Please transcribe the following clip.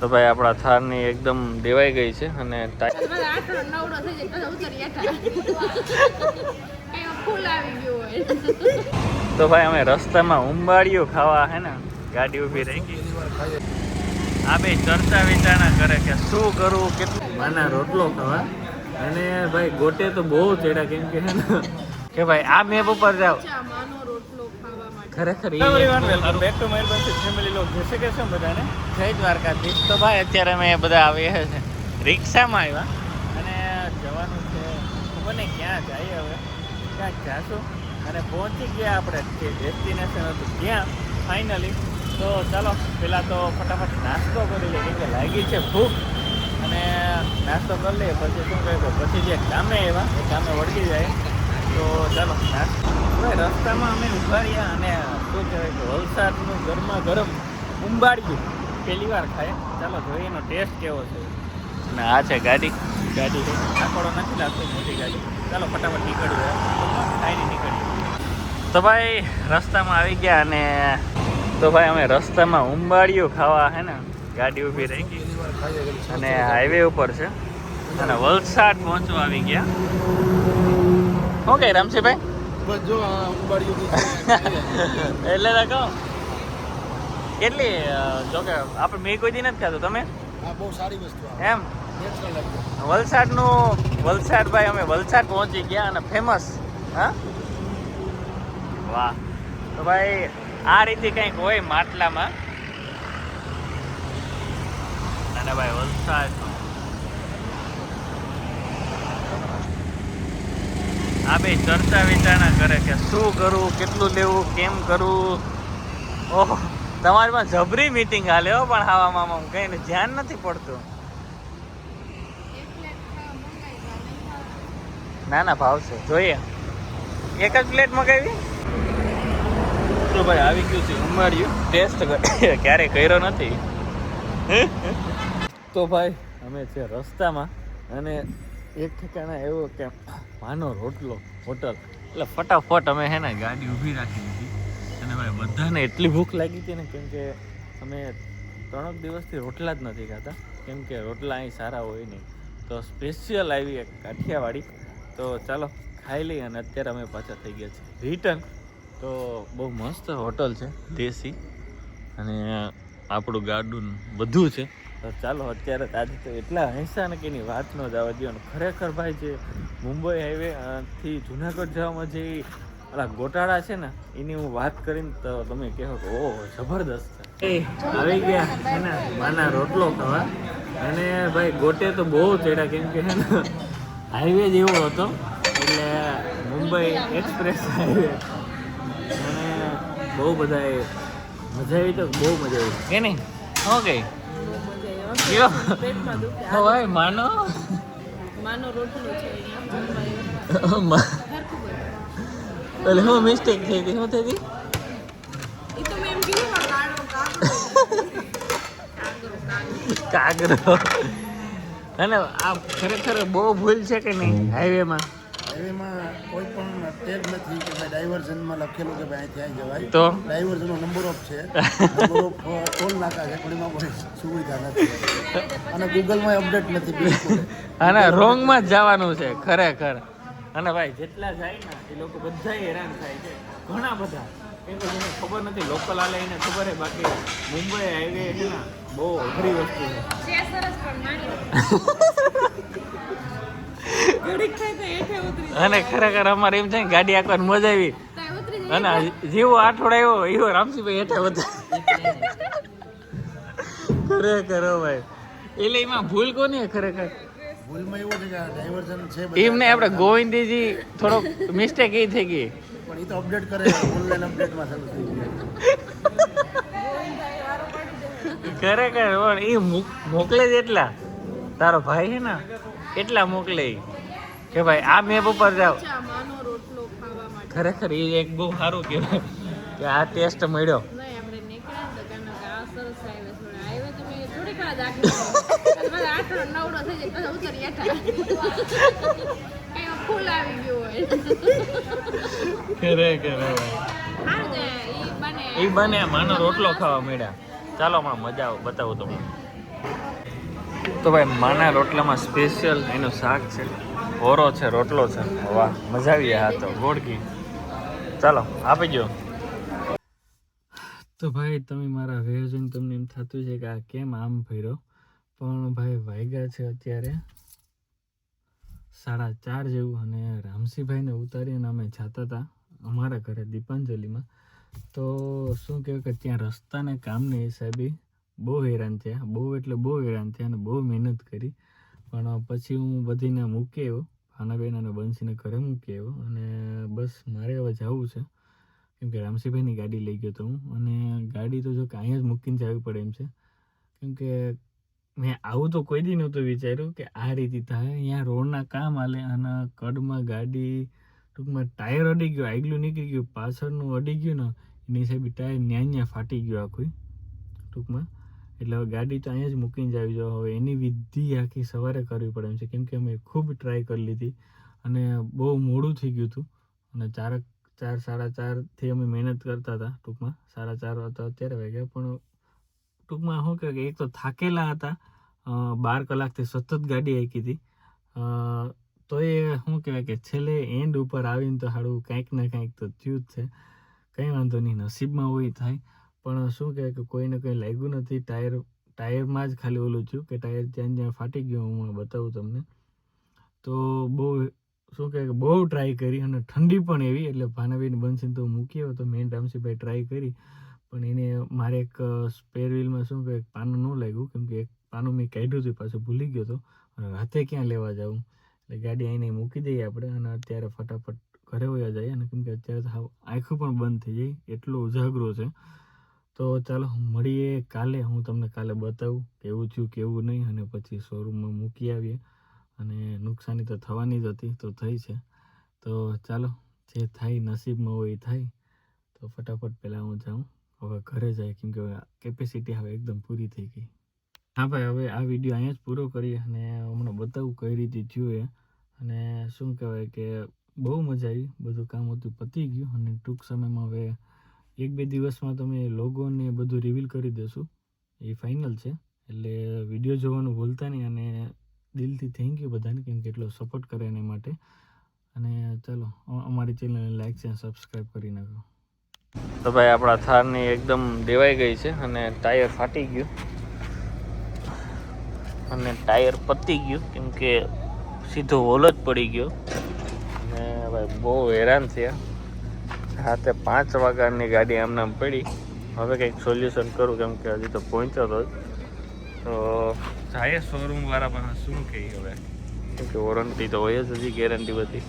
તો ભાઈ આપણા થારની એકદમ દેવાઈ ગઈ છે અને તો ભાઈ અમે રસ્તામાં ઉંબાડિયું ખાવા હે ને ગાડી ઊભી રહી ગઈ. આ બે ચર્ચા વિચારણા કરે કે શું કરવું, કેટલું માના રોટલો ખાવા. અને ભાઈ ગોટે તો બહુ ચડ્યા કેમ કે હે ને કે ભાઈ આ મેપ ઉપર જાવ ખરેખર back to Mayurbhanj family log જશે કે શું બધાને જય દ્વારકાધીશ. તો ભાઈ અત્યારે અમે બધા આવીએ છે રિક્ષામાં આવ્યા અને જવાનું છે ખબર નહીં ક્યાં જઈએ, હવે ક્યાંક જાશું અને પહોંચી ગયા આપણે જે ડેસ્ટિનેશન હતું ત્યાં ફાઇનલી. તો ચાલો પહેલાં તો ફટાફટ નાસ્તો કરી લઈએ કેમ કે લાગી છે ભૂખ અને નાસ્તો કરી લઈએ પછી શું કહે પછી જે કામે આવ્યા એ કામે વળગી જાય. તો ચાલો ભાઈ રસ્તામાં અમે ઊભા રહ્યા અને શું કહેવાય કે વલસાડનું ગરમા ગરમ ઉંબાડિયું પહેલી વાર ખાય. ચાલો જોઈએ એનો ટેસ્ટ કેવો છે. અને આ છે ગાડી છે આંકડો નથી લાગતો, મોટી ગાડી. ચાલો ફટાફટ નીકળીએ, ખાઈને નીકળીએ. તો ભાઈ રસ્તામાં આવી ગયા અને તો ભાઈ અમે રસ્તામાં ઉંબાડિયું ખાવા હે ને ગાડી ઊભી રહી ગઈ અને હાઈવે ઉપર છે અને વલસાડ પહોંચવા આવી ગયા. શું કહે રામસિંહભાઈ? એટલે તો કહો કેટલી જોકે આપણે મેં કોઈ દી નથી ખાધું, તમે? બહુ સારી વસ્તુ એમ વલસાડ ભાઈ અમે વલસાડ પહોંચી ગયા અને ફેમસ. હા વાહ. તો ભાઈ આ રીતે કંઈક હોય માટલામાં અને ભાઈ વલસાડ આ બે ચર્ચા વિચારણા કરે કે શું કરવું, કેટલું લેવું, કેમ કરવું. ઓહો તમારીમાં જબરી મીટિંગ હાલે હો, પણ હાવામાં કઈ ધ્યાન નથી પડતું. ના ના ભાવ છે જોઈએ. એક જ પ્લેટ મગાવી. તો ભાઈ આવી ગયું છે ઉંબાડિયું. ટેસ્ટ ક્યારેય કર્યો નથી. તો ભાઈ અમે છે રસ્તામાં અને એક ઠેકાણા એવો કે માનો રોટલો હોટલ એટલે ફટાફટ અમે હે ને ગાડી ઊભી રાખી દીધી. અને ભાઈ બધાને એટલી ભૂખ લાગી હતી ને કેમ કે અમે 3 દિવસથી રોટલા જ નથી ખાતા કેમ કે રોટલા અહીં સારા હોય નહીં. તો સ્પેશિયલ આવી એક કાઠિયાવાડી. તો ચાલો ખાઈ લઈએ અને અત્યારે અમે પાછા થઈ ગયા છીએ રિટર્ન. તો બહુ મસ્ત હોટલ છે દેશી અને આપણું ગાર્ડન બધું છે. તો ચાલો અત્યારે આજે તો એટલા હૈસા ને કે એની વાત ન જવા દો. ખરેખર ભાઈ જે મુંબઈ હાઈવે થી જુનાગઢ જવામાં જે ઓલા ગોટાળા છે ને એની હું વાત કરીને તો તમે કહો કે ઓહ જબરદસ્ત છે. આવી ગયા હે ને માના રોટલો ખાવા અને ભાઈ ગોટે તો બહુ ચડ્યા કેમ કે હે ને હાઈવે જ એવો હતો એટલે મુંબઈ એક્સપ્રેસ હાઈવે અને બહુ બધા મજા આવી. તો બહુ મજા આવી કે નહીં? ઓકે ભાઈ માનો રોટલો છે એટલે હું મિસ્ટેક થઈ હતી. શું થઈ હતી? કાગરો. અને આ ખરેખર બહુ ભૂલ છે કે નહીં હાઈવેમાં કોઈ પણ ટેગ નથી કે ભાઈ ડાયવર્ઝનમાં લખેલું કે ભાઈ ત્યાં જવાય. તો ડાયવર્ઝનનો નંબર ઓફ છે, નંબર ઓફ ટોલ નાકા છે પણ એમાં કોઈ સુવિધા નથી અને ગૂગલમાં અપડેટ નથી બિલકુલ. અને રોંગમાં જ જવાનું છે ખરેખર. અને ભાઈ જેટલા જાય ને એ લોકો બધા હેરાન થાય છે ઘણા બધા કેમ કે જેને ખબર નથી લોકલ આલે એને ખબર છે. બાકી મુંબઈ હાઈવે છે ને બહુ અઘરી વસ્તુ છે. અને ખરેખર અમારે એમ છે ને ગાડી આખવાની મજા આવી અને જેવો આઠવડાયો એવો રામસિંહભાઈ હેઠે વધે ખરેખર ભાઈ. એટલે એમાં ભૂલ કોની ખરેખર? ભૂલમાં એવું છે કે ડાયવર્ઝન છે એમને આપણે ગોવિંદજી થોડોક મિસ્ટેક એ થઈ ગઈ પણ એ તો અપડેટ કરે ઓનલાઈન અપડેટમાં ચાલુ થઈ ગયું ખરેખર પણ એ મોકલે જ એટલા તારો ભાઈ છે ને એટલા મોકલે કે ભાઈ આ મેપ ઉપર જાવ. ખરેખર એ એક બહુ સારું કહેવાય કે આ ટેસ્ટ મળ્યો. એ બને માનો રોટલો ખાવા મળ્યા. ચાલો માં મજા બતાવું તમને. તો ભાઈ માના રોટલામાં સ્પેશિયલ એનું શાક છે, ઓરો છે, રોટલો છે. વાહ, મજા આવી જાય. હા તો ગોળકી ચાલો આપી દો. તો ભાઈ તમે મારા વેહ જોઈને તમને એમ થતું છે કે આ કેમ આમ ફર્યો, પણ ભાઈ વાગ્યા છે અત્યારે 4:30 જેવું, અને રામસીભાઈને ઉતારીને અમે જતા હતા અમારા ઘરે દીપાંજલિમાં. તો શું કહેવાય કે ત્યાં રસ્તાને કામને હિસાબે બહુ હેરાન થયા, બહુ એટલે બહુ હેરાન થયા અને બહુ મહેનત કરી. પણ પછી હું બધીને મૂકી આવ્યો, ભાનાબેન અને બંસીને ઘરે મૂકી આવ્યો, અને બસ મારે હવે જવું છે કેમકે રામસીભાઈની ગાડી લઈ ગયો હતો હું, અને ગાડી તો જો કે અહીંયા જ મૂકીને જવી પડે એમ છે. કેમકે મેં આવું તો કોઈ દી નહોતું વિચાર્યું કે આ રીતે થાય. અહીંયા રોડના કામ હાલે અને કડમાં ગાડી ટૂંકમાં ટાયર અડી ગયો, આગલું નીકળી ગયું, પાછળનું અડી ગયું ને એની હિસાબે ટાયર ન્યા ફાટી ગયું આખું ટૂંકમાં. એટલે હવે ગાડી તો અહીંયા જ મૂકીને જાવી જોઈએ. હવે એની વિધિ આખી સવારે કરવી પડે એમ છે, કેમકે અમે ખૂબ ટ્રાય કરી લીધી અને બહુ મોડું થઈ ગયું હતું. અને 4 4:30થી અમે મહેનત કરતા હતા ટૂંકમાં. 4:30 તો અત્યારે વાગ્યા, પણ ટૂંકમાં શું કહેવાય કે એક તો થાકેલા હતા, 12 કલાકથી સતત ગાડી હાંકી હતી. તો એ શું કહેવાય કે છેલ્લે એન્ડ ઉપર આવીને તો સારું કાંઈક ને કાંઈક તો થયું જ છે. કંઈ વાંધો નહીં, નસીબમાં હોય થાય. પણ શું કહેવાય કે કોઈને કંઈ લાગ્યું નથી. ટાયરમાં જ ખાલી ઓલું થયું કે ટાયર જ્યાં ફાટી ગયું, હું બતાવું તમને. તો બહુ શું કહેવાય કે બહુ ટ્રાય કરી, અને ઠંડી પણ એવી, એટલે ભાનાબેન બંસીને તો મૂકી આવ્યો તો મેન રામસીભાઈ ટ્રાય કરી. પણ એને મારે એક સ્પેર વ્હીલમાં શું કહે પાનું ન લાગ્યું, કેમકે એક પાનું મેં કાઢ્યું હતું પાછું ભૂલી ગયો હતો, અને રાતે ક્યાં લેવા જાઉં. એટલે ગાડી અહીંને મૂકી દઈએ આપણે, અને અત્યારે ફટાફટ ઘરે વયા જઈએ. અને કેમકે અત્યારે તો આંખું પણ બંધ થઈ જાય એટલો ઉજાગરો છે. તો ચાલો મળીએ કાલે, હું તમને કાલે બતાવું કેવું થયું કેવું નહીં, અને પછી શોરૂમમાં મૂકી આવીએ. અને નુકસાની તો થવાની જ હતી, તો થઈ છે. તો ચાલો જે થાય નસીબમાં હોય એ થાય. તો ફટાફટ પહેલાં હું જાઉં હવે ઘરે જાય, કેમકે કેપેસિટી હવે એકદમ પૂરી થઈ ગઈ. હા ભાઈ, હવે આ વિડીયો અહીંયા જ પૂરો કરીએ, અને હમણાં બતાવું કઈ રીતે થયું એ. અને શું કહેવાય કે બહુ મજા આવી, બધું કામ હતું પતી ગયું, અને ટૂંક સમયમાં હવે 1-2 દિવસમાં તમે લોગોને બધું રિવીલ કરી દેશું, એ ફાઇનલ છે. એટલે વિડીયો જોવાનું ભૂલતા નહીં, અને દિલથી થેન્ક યુ બધાને, કેમ કે એટલો સપોર્ટ કરે એના માટે. અને ચાલો અમારી ચેનલને લાઈક છે, સબસ્ક્રાઈબ કરી નાખો. તો ભાઈ આપણા થારની એકદમ દેવાઈ ગઈ છે, અને ટાયર ફાટી ગયું, અને ટાયર પતી ગયું, કેમકે સીધો હોલ જ પડી ગયો. અને ભાઈ બહુ હેરાન થયા. રાતે 5 વાગ્યાની ગાડી આમનામ પડી. હવે કંઈક સોલ્યુશન કરું, કેમ કે હજી તો પહોંચ્યો હતો. તો જાય શોરૂમવાળા પાસે શું કહીએ હવે, કેમ કે વોરંટી તો હોય જ, હજી ગેરંટી બધી.